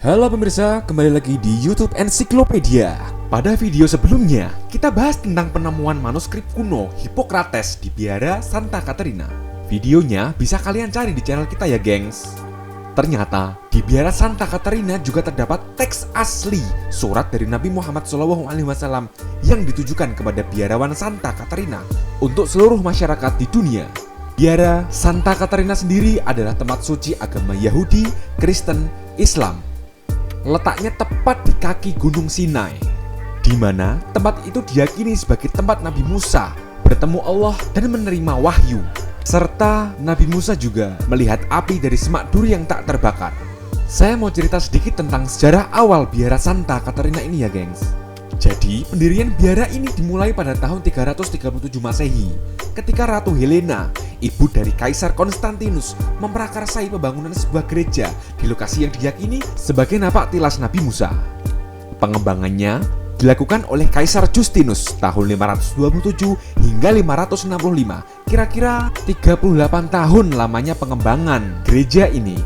Halo pemirsa, kembali lagi di YouTube Ensiklopedia. Pada video sebelumnya, kita bahas tentang penemuan manuskrip kuno Hippocrates di Biara Santa Caterina. Videonya bisa kalian cari di channel kita ya, gengs. Ternyata, di Biara Santa Caterina juga terdapat teks asli surat dari Nabi Muhammad SAW yang ditujukan kepada biarawan Santa Caterina untuk seluruh masyarakat di dunia. Biara Santa Caterina sendiri adalah tempat suci agama Yahudi, Kristen, Islam. Letaknya tepat di kaki Gunung Sinai, di mana tempat itu diyakini sebagai tempat Nabi Musa bertemu Allah dan menerima wahyu. Serta Nabi Musa juga melihat api dari semak duri yang tak terbakar. Saya mau cerita sedikit tentang sejarah awal Biara Santa Caterina ini ya, gengs. Jadi, pendirian biara ini dimulai pada tahun 337 Masehi, ketika Ratu Helena, ibu dari Kaisar Konstantinus, memprakarsai pembangunan sebuah gereja di lokasi yang diyakini sebagai napak tilas Nabi Musa. Pengembangannya dilakukan oleh Kaisar Justinus tahun 527 hingga 565, kira-kira 38 tahun lamanya pengembangan gereja ini.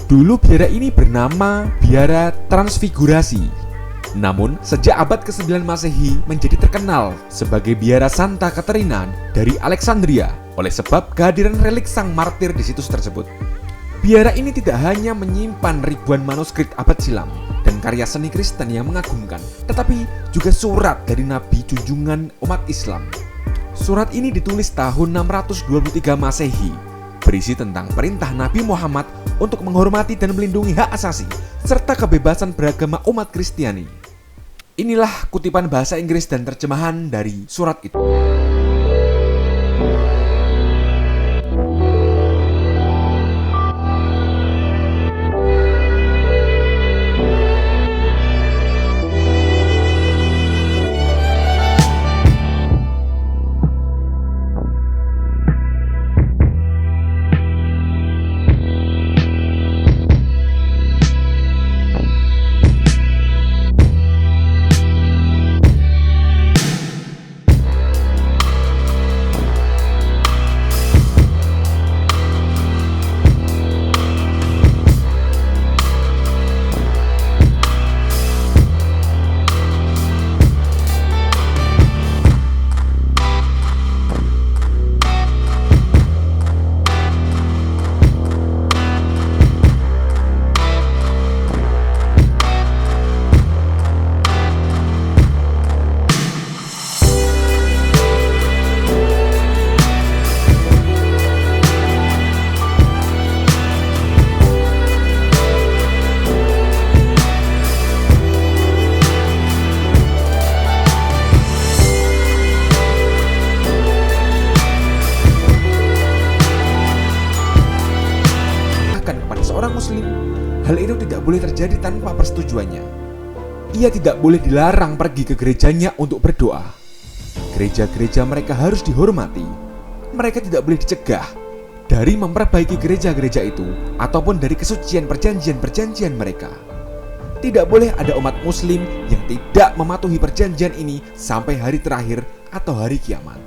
Dulu biara ini bernama Biara Transfigurasi. Namun, sejak abad ke-9 Masehi menjadi terkenal sebagai Biara Santa Caterina dari Alexandria oleh sebab kehadiran relik sang martir di situs tersebut. Biara ini tidak hanya menyimpan ribuan manuskrip abad silam dan karya seni Kristen yang mengagumkan, tetapi juga surat dari Nabi junjungan umat Islam. Surat ini ditulis tahun 623 Masehi, berisi tentang perintah Nabi Muhammad untuk menghormati dan melindungi hak asasi serta kebebasan beragama umat Kristiani. Inilah kutipan bahasa Inggris dan terjemahan dari surat itu. Seorang muslim, hal itu tidak boleh terjadi tanpa persetujuannya. Ia tidak boleh dilarang pergi ke gerejanya untuk berdoa. Gereja-gereja mereka harus dihormati. Mereka tidak boleh dicegah dari memperbaiki gereja-gereja itu ataupun dari kesucian perjanjian-perjanjian mereka. Tidak boleh ada umat muslim yang tidak mematuhi perjanjian ini sampai hari terakhir atau hari kiamat.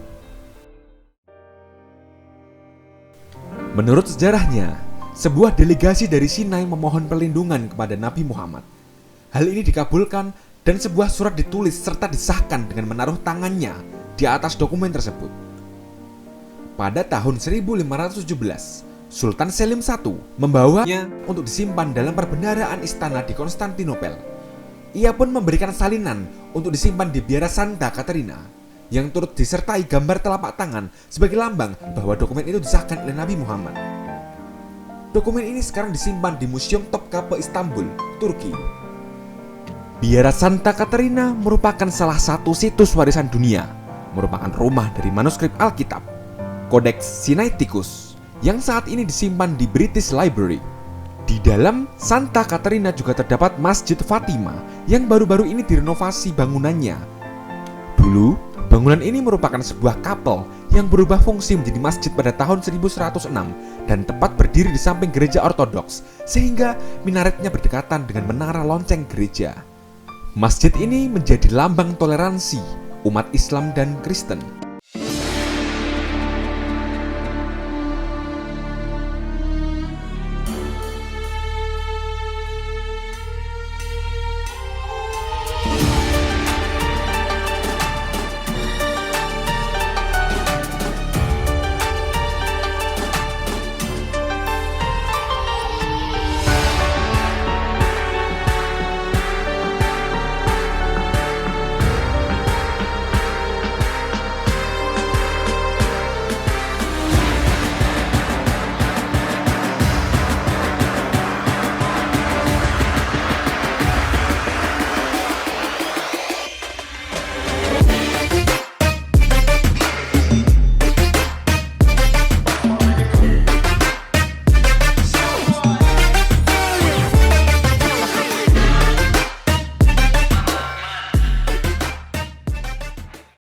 Menurut sejarahnya, sebuah delegasi dari Sinai memohon perlindungan kepada Nabi Muhammad. Hal ini dikabulkan dan sebuah surat ditulis serta disahkan dengan menaruh tangannya di atas dokumen tersebut. Pada tahun 1517, Sultan Selim I membawanya untuk disimpan dalam perbendaharaan istana di Konstantinopel. Ia pun memberikan salinan untuk disimpan di Biara Santa Caterina, yang turut disertai gambar telapak tangan sebagai lambang bahwa dokumen itu disahkan oleh Nabi Muhammad. Dokumen ini sekarang disimpan di Museum Topkapi Istanbul, Turki. Biara Santa Caterina merupakan salah satu situs warisan dunia, merupakan rumah dari manuskrip Alkitab, Codex Sinaiticus, yang saat ini disimpan di British Library. Di dalam Santa Caterina juga terdapat Masjid Fatima yang baru-baru ini direnovasi bangunannya. Dulu, bangunan ini merupakan sebuah kapel yang berubah fungsi menjadi masjid pada tahun 1106 dan tepat berdiri di samping gereja ortodoks, sehingga minaretnya berdekatan dengan menara lonceng gereja. Masjid ini menjadi lambang toleransi umat Islam dan Kristen.